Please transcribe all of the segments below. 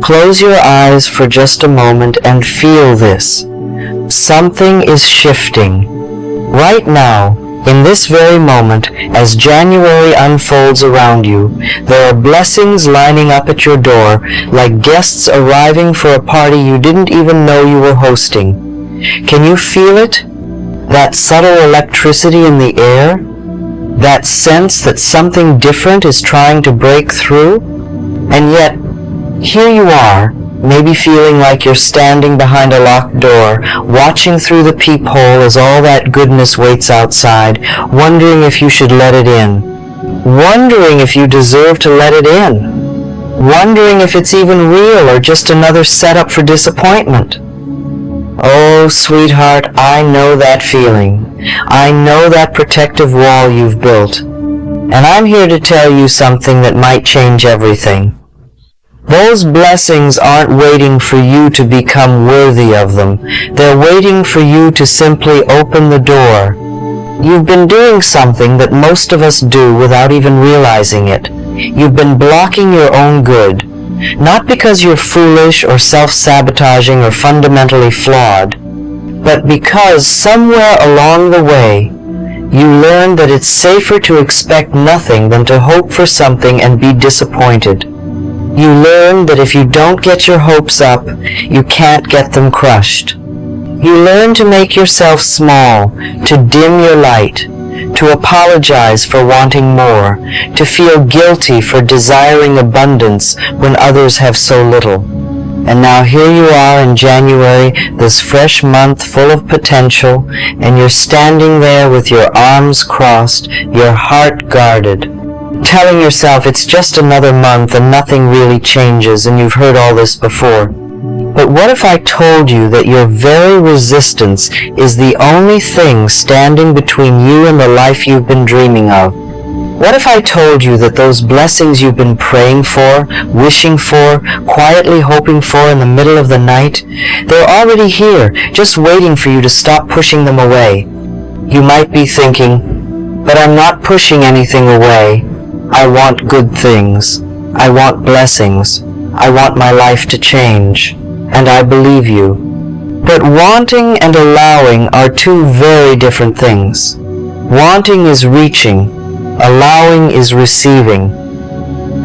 Close your eyes for just a moment and feel this. Something is shifting. Right now, in this very moment, as January unfolds around you, there are blessings lining up at your door, like guests arriving for a party you didn't even know you were hosting. Can you feel it? That subtle electricity in the air? That sense that something different is trying to break through? And yet, here you are, maybe feeling like you're standing behind a locked door, watching through the peephole as all that goodness waits outside, wondering if you should let it in, wondering if you deserve to let it in, wondering if it's even real or just another setup for disappointment. Oh, sweetheart, I know that feeling. I know that protective wall you've built. And I'm here to tell you something that might change everything. Those blessings aren't waiting for you to become worthy of them. They're waiting for you to simply open the door. You've been doing something that most of us do without even realizing it. You've been blocking your own good. Not because you're foolish or self-sabotaging or fundamentally flawed, but because somewhere along the way, you learned that it's safer to expect nothing than to hope for something and be disappointed. You learn that if you don't get your hopes up, you can't get them crushed. You learn to make yourself small, to dim your light, to apologize for wanting more, to feel guilty for desiring abundance when others have so little. And now here you are in January, this fresh month full of potential, and you're standing there with your arms crossed, your heart guarded, telling yourself it's just another month and nothing really changes, and you've heard all this before. But what if I told you that your very resistance is the only thing standing between you and the life you've been dreaming of? What if I told you that those blessings you've been praying for, wishing for, quietly hoping for in the middle of the night, they're already here, just waiting for you to stop pushing them away? You might be thinking, but I'm not pushing anything away. I want good things. I want blessings. I want my life to change. And I believe you. But wanting and allowing are two very different things. Wanting is reaching. Allowing is receiving.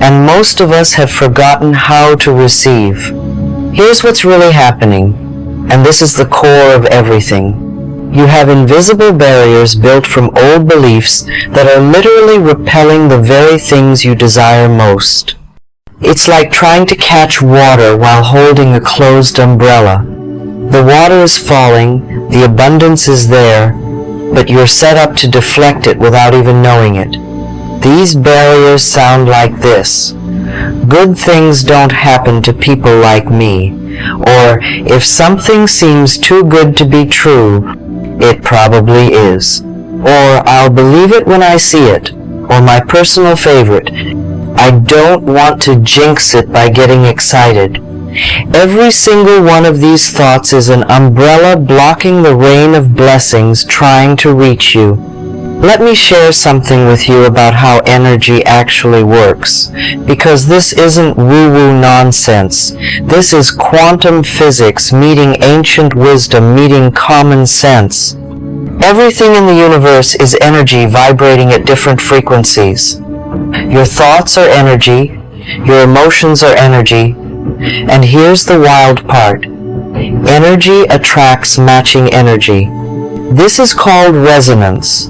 And most of us have forgotten how to receive. Here's what's really happening, and this is the core of everything. You have invisible barriers built from old beliefs that are literally repelling the very things you desire most. It's like trying to catch water while holding a closed umbrella. The water is falling, the abundance is there, but you're set up to deflect it without even knowing it. These barriers sound like this. Good things don't happen to people like me. Or, if something seems too good to be true, it probably is. Or, I'll believe it when I see it. Or my personal favorite, I don't want to jinx it by getting excited. Every single one of these thoughts is an umbrella blocking the rain of blessings trying to reach you. Let me share something with you about how energy actually works, because this isn't woo-woo nonsense. This is quantum physics meeting ancient wisdom meeting common sense. Everything in the universe is energy vibrating at different frequencies. Your thoughts are energy, your emotions are energy, and here's the wild part. Energy attracts matching energy. This is called resonance,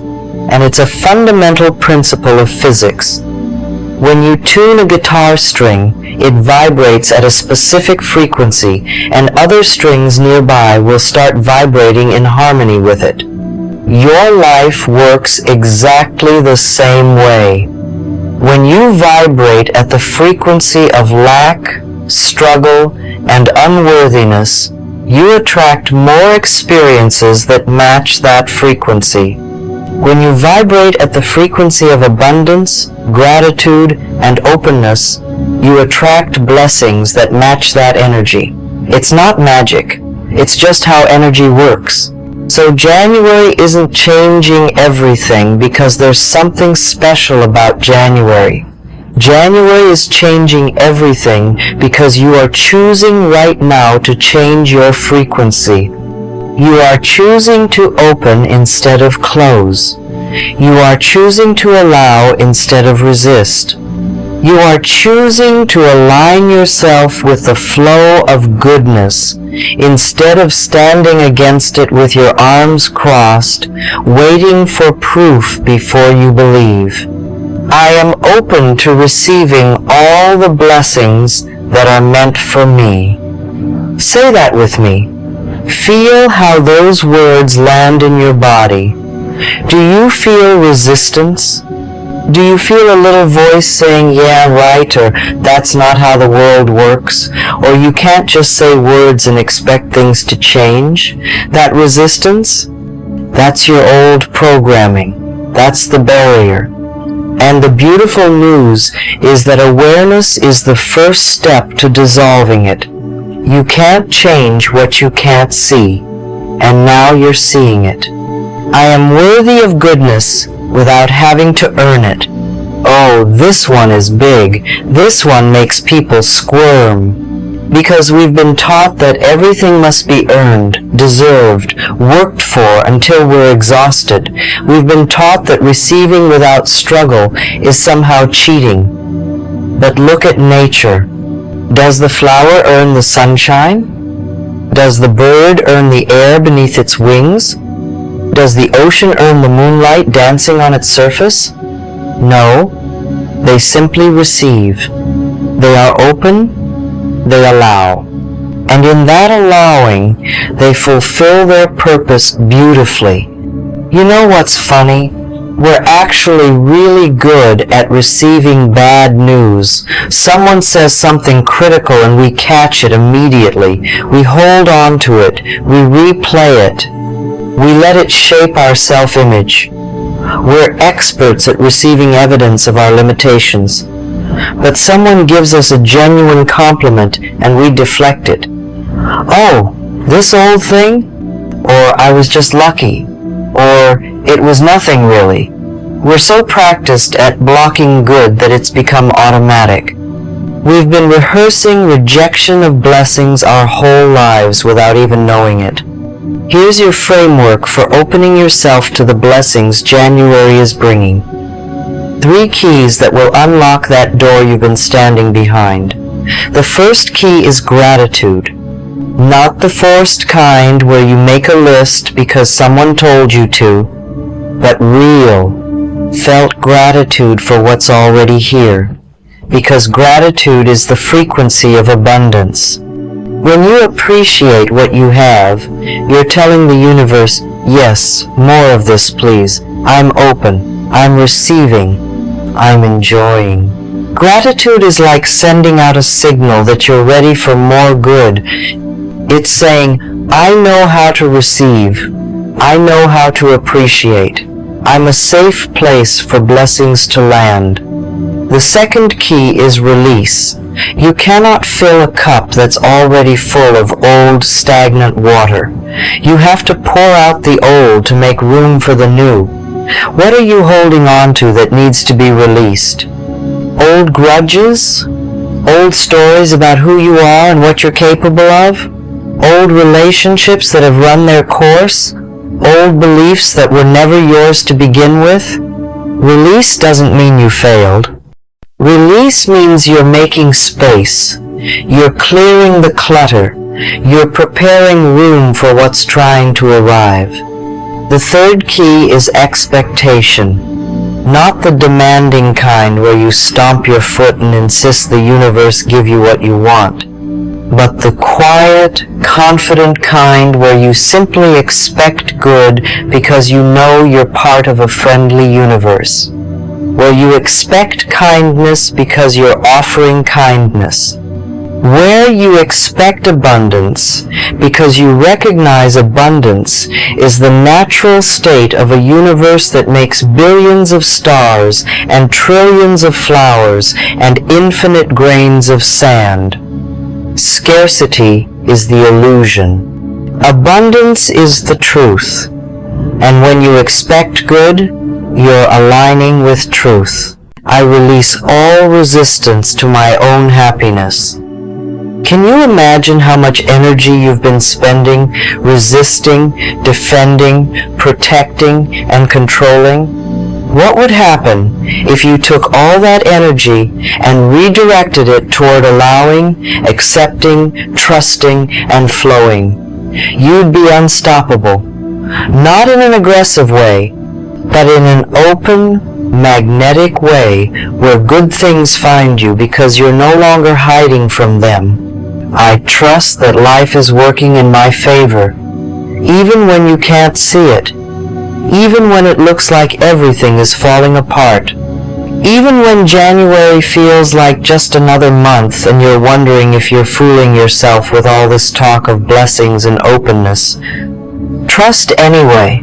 and it's a fundamental principle of physics. When you tune a guitar string, it vibrates at a specific frequency, and other strings nearby will start vibrating in harmony with it. Your life works exactly the same way. When you vibrate at the frequency of lack, struggle, and unworthiness, you attract more experiences that match that frequency. When you vibrate at the frequency of abundance, gratitude, and openness, you attract blessings that match that energy. It's not magic. It's just how energy works. So January isn't changing everything because there's something special about January. January is changing everything because you are choosing right now to change your frequency. You are choosing to open instead of close. You are choosing to allow instead of resist. You are choosing to align yourself with the flow of goodness instead of standing against it with your arms crossed, waiting for proof before you believe. I am open to receiving all the blessings that are meant for me. Say that with me. Feel how those words land in your body. Do you feel resistance? Do you feel a little voice saying, yeah, right, or that's not how the world works, or you can't just say words and expect things to change? That resistance? That's your old programming. That's the barrier. And the beautiful news is that awareness is the first step to dissolving it. You can't change what you can't see, and now you're seeing it. I am worthy of goodness without having to earn it. Oh, this one is big. This one makes people squirm. Because we've been taught that everything must be earned, deserved, worked for until we're exhausted. We've been taught that receiving without struggle is somehow cheating. But look at nature. Does the flower earn the sunshine? Does the bird earn the air beneath its wings? Does the ocean earn the moonlight dancing on its surface? No, they simply receive. They are open, they allow. And in that allowing, they fulfill their purpose beautifully. You know what's funny? We're actually really good at receiving bad news. Someone says something critical and we catch it immediately. We hold on to it. We replay it. We let it shape our self-image. We're experts at receiving evidence of our limitations. But someone gives us a genuine compliment and we deflect it. Oh, this old thing? Or I was just lucky. Or it was nothing really. We're so practiced at blocking good that it's become automatic. We've been rehearsing rejection of blessings our whole lives without even knowing it. Here's your framework for opening yourself to the blessings January is bringing. 3 keys that will unlock that door you've been standing behind. The first key is gratitude. Not the forced kind where you make a list because someone told you to, but real, felt gratitude for what's already here. Because gratitude is the frequency of abundance. When you appreciate what you have, you're telling the universe, yes, more of this please. I'm open. I'm receiving. I'm enjoying. Gratitude is like sending out a signal that you're ready for more good. It's saying, I know how to receive. I know how to appreciate. I'm a safe place for blessings to land. The second key is release. You cannot fill a cup that's already full of old, stagnant water. You have to pour out the old to make room for the new. What are you holding on to that needs to be released? Old grudges? Old stories about who you are and what you're capable of? Old relationships that have run their course? Old beliefs that were never yours to begin with? Release doesn't mean you failed. Release means you're making space. You're clearing the clutter. You're preparing room for what's trying to arrive. The third key is expectation. Not the demanding kind where you stomp your foot and insist the universe give you what you want, but the quiet, confident kind where you simply expect good because you know you're part of a friendly universe. Where you expect kindness because you're offering kindness. Where you expect abundance because you recognize abundance is the natural state of a universe that makes billions of stars and trillions of flowers and infinite grains of sand. Scarcity is the illusion. Abundance is the truth. And when you expect good, you're aligning with truth. I release all resistance to my own happiness. Can you imagine how much energy you've been spending resisting, defending, protecting, and controlling? What would happen if you took all that energy and redirected it toward allowing, accepting, trusting, and flowing? You'd be unstoppable, not in an aggressive way, but in an open, magnetic way where good things find you because you're no longer hiding from them. I trust that life is working in my favor, even when you can't see it, even when it looks like everything is falling apart, even when January feels like just another month and you're wondering if you're fooling yourself with all this talk of blessings and openness. Trust anyway.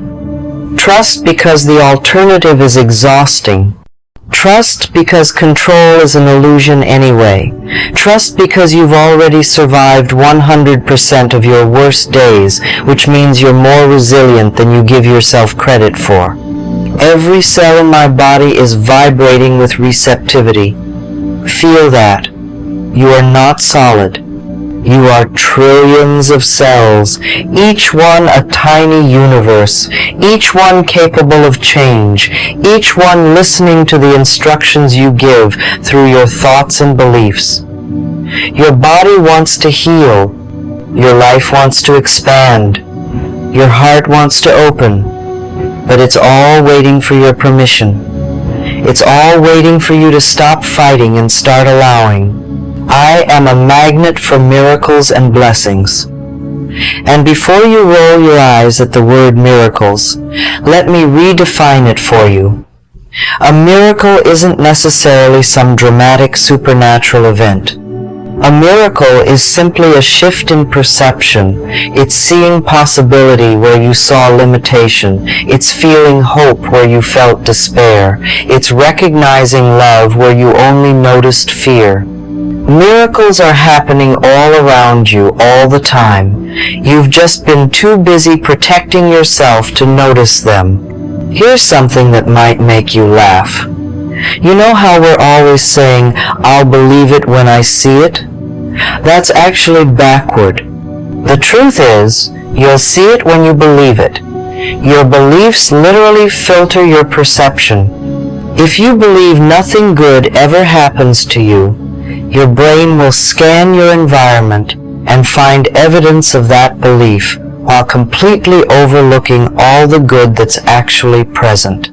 Trust because the alternative is exhausting. Trust because control is an illusion anyway. Trust because you've already survived 100% of your worst days, which means you're more resilient than you give yourself credit for. Every cell in my body is vibrating with receptivity. Feel that. You are not solid. You are trillions of cells, each one a tiny universe, each one capable of change, each one listening to the instructions you give through your thoughts and beliefs. Your body wants to heal. Your life wants to expand. Your heart wants to open. But it's all waiting for your permission. It's all waiting for you to stop fighting and start allowing. I am a magnet for miracles and blessings. And before you roll your eyes at the word miracles, let me redefine it for you. A miracle isn't necessarily some dramatic supernatural event. A miracle is simply a shift in perception. It's seeing possibility where you saw limitation. It's feeling hope where you felt despair. It's recognizing love where you only noticed fear. Miracles are happening all around you all the time. You've just been too busy protecting yourself to notice them. Here's something that might make you laugh. You know how we're always saying, "I'll believe it when I see it"? That's actually backward. The truth is, you'll see it when you believe it. Your beliefs literally filter your perception. If you believe nothing good ever happens to you, your brain will scan your environment and find evidence of that belief while completely overlooking all the good that's actually present.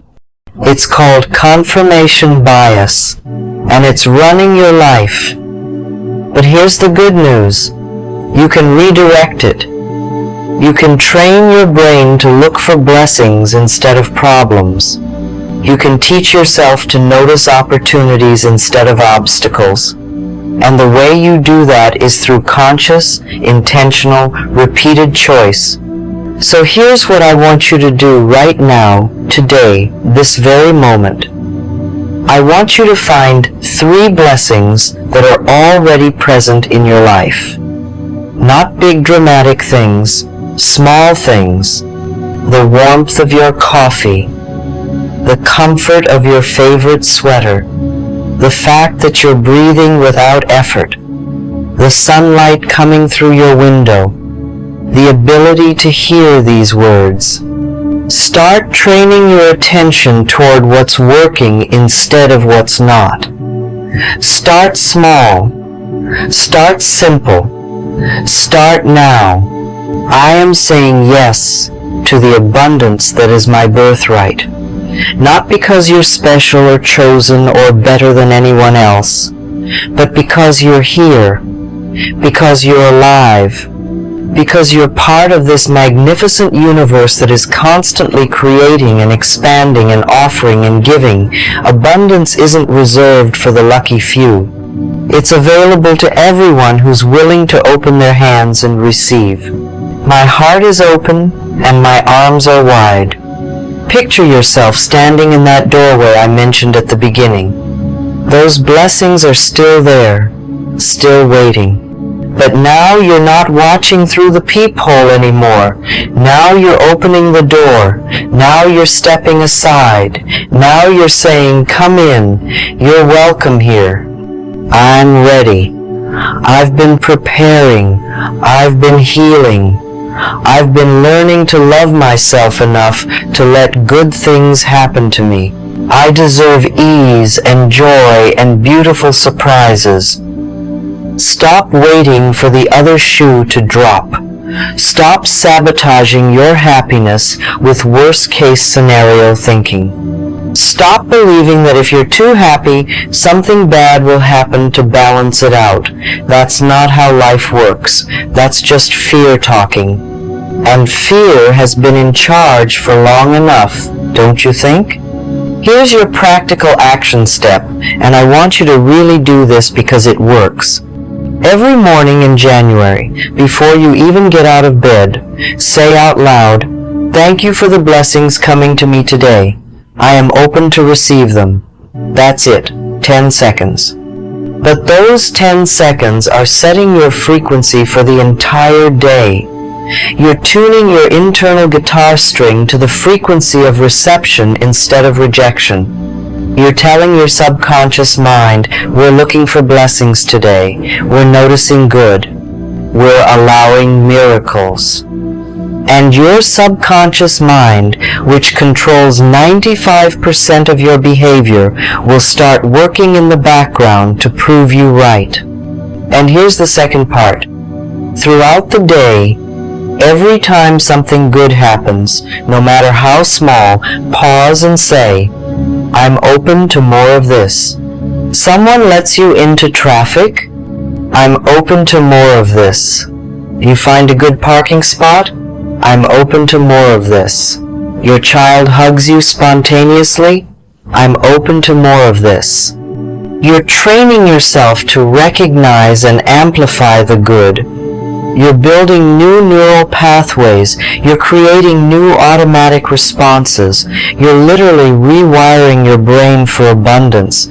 It's called confirmation bias, and it's running your life. But here's the good news. You can redirect it. You can train your brain to look for blessings instead of problems. You can teach yourself to notice opportunities instead of obstacles. And the way you do that is through conscious, intentional, repeated choice. So here's what I want you to do right now, today, this very moment. I want you to find 3 blessings that are already present in your life. Not big dramatic things, small things. The warmth of your coffee, the comfort of your favorite sweater, the fact that you're breathing without effort, the sunlight coming through your window, the ability to hear these words. Start training your attention toward what's working instead of what's not. Start small. Start simple. Start now. I am saying yes to the abundance that is my birthright. Not because you're special or chosen or better than anyone else, but because you're here, because you're alive, because you're part of this magnificent universe that is constantly creating and expanding and offering and giving. Abundance isn't reserved for the lucky few. It's available to everyone who's willing to open their hands and receive. My heart is open and my arms are wide. Picture yourself standing in that doorway I mentioned at the beginning. Those blessings are still there, still waiting. But now you're not watching through the peephole anymore. Now you're opening the door. Now you're stepping aside. Now you're saying, "Come in. You're welcome here. I'm ready. I've been preparing. I've been healing. I've been learning to love myself enough to let good things happen to me. I deserve ease and joy and beautiful surprises." Stop waiting for the other shoe to drop. Stop sabotaging your happiness with worst-case scenario thinking. Stop believing that if you're too happy, something bad will happen to balance it out. That's not how life works. That's just fear talking. And fear has been in charge for long enough, don't you think? Here's your practical action step, and I want you to really do this because it works. Every morning in January, before you even get out of bed, say out loud, "Thank you for the blessings coming to me today. I am open to receive them." That's it, 10 seconds. But those 10 seconds are setting your frequency for the entire day. You're tuning your internal guitar string to the frequency of reception instead of rejection. You're telling your subconscious mind, "We're looking for blessings today. We're noticing good. We're allowing miracles." And your subconscious mind, which controls 95% of your behavior, will start working in the background to prove you right. And here's the second part. Throughout the day, every time something good happens, no matter how small, pause and say, "I'm open to more of this." Someone lets you into traffic? I'm open to more of this. You find a good parking spot? I'm open to more of this. Your child hugs you spontaneously? I'm open to more of this. You're training yourself to recognize and amplify the good. You're building new neural pathways. You're creating new automatic responses. You're literally rewiring your brain for abundance.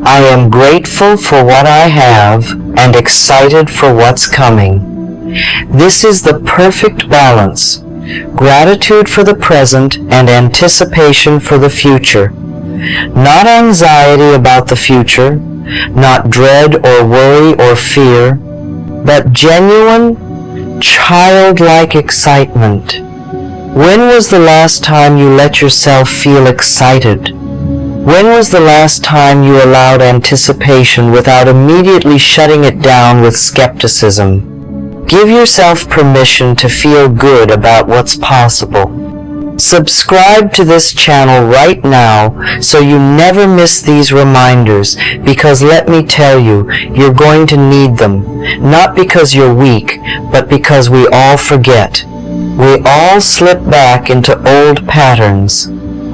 I am grateful for what I have and excited for what's coming. This is the perfect balance. Gratitude for the present and anticipation for the future. Not anxiety about the future, not dread or worry or fear, but genuine, childlike excitement. When was the last time you let yourself feel excited? When was the last time you allowed anticipation without immediately shutting it down with skepticism? Give yourself permission to feel good about what's possible. Subscribe to this channel right now so you never miss these reminders, because let me tell you, you're going to need them, not because you're weak, but because we all forget. We all slip back into old patterns.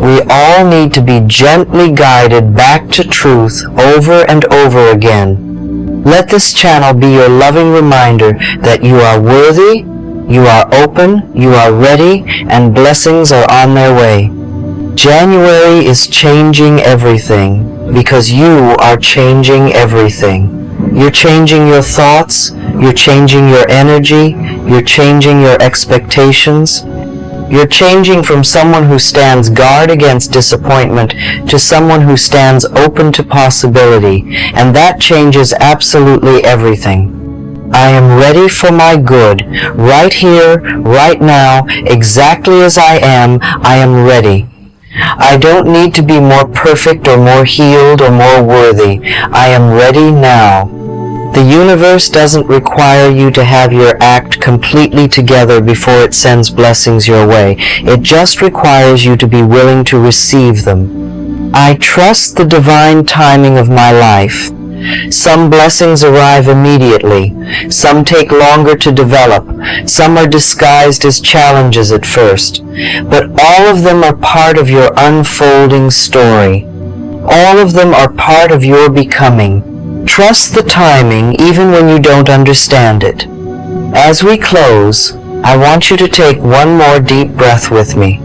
We all need to be gently guided back to truth over and over again. Let this channel be your loving reminder that you are worthy, you are open, you are ready, and blessings are on their way. January is changing everything because you are changing everything. You're changing your thoughts, you're changing your energy, you're changing your expectations. You're changing from someone who stands guard against disappointment to someone who stands open to possibility, and that changes absolutely everything. I am ready for my good. Right here, right now, exactly as I am ready. I don't need to be more perfect or more healed or more worthy. I am ready now. The universe doesn't require you to have your act completely together before it sends blessings your way. It just requires you to be willing to receive them. I trust the divine timing of my life. Some blessings arrive immediately. Some take longer to develop. Some are disguised as challenges at first. But all of them are part of your unfolding story. All of them are part of your becoming. Trust the timing even when you don't understand it. As we close, I want you to take one more deep breath with me.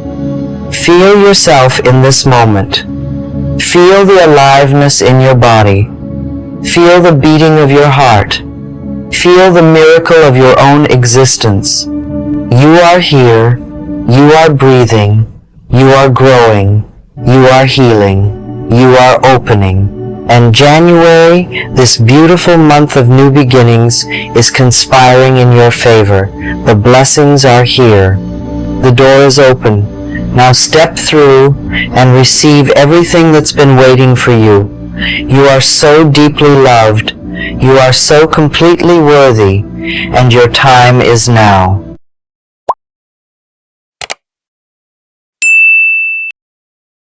Feel yourself in this moment. Feel the aliveness in your body. Feel the beating of your heart. Feel the miracle of your own existence. You are here, you are breathing, you are growing, you are healing, you are opening. And January, this beautiful month of new beginnings, is conspiring in your favor. The blessings are here. The door is open. Now step through and receive everything that's been waiting for you. You are so deeply loved. You are so completely worthy, and your time is now.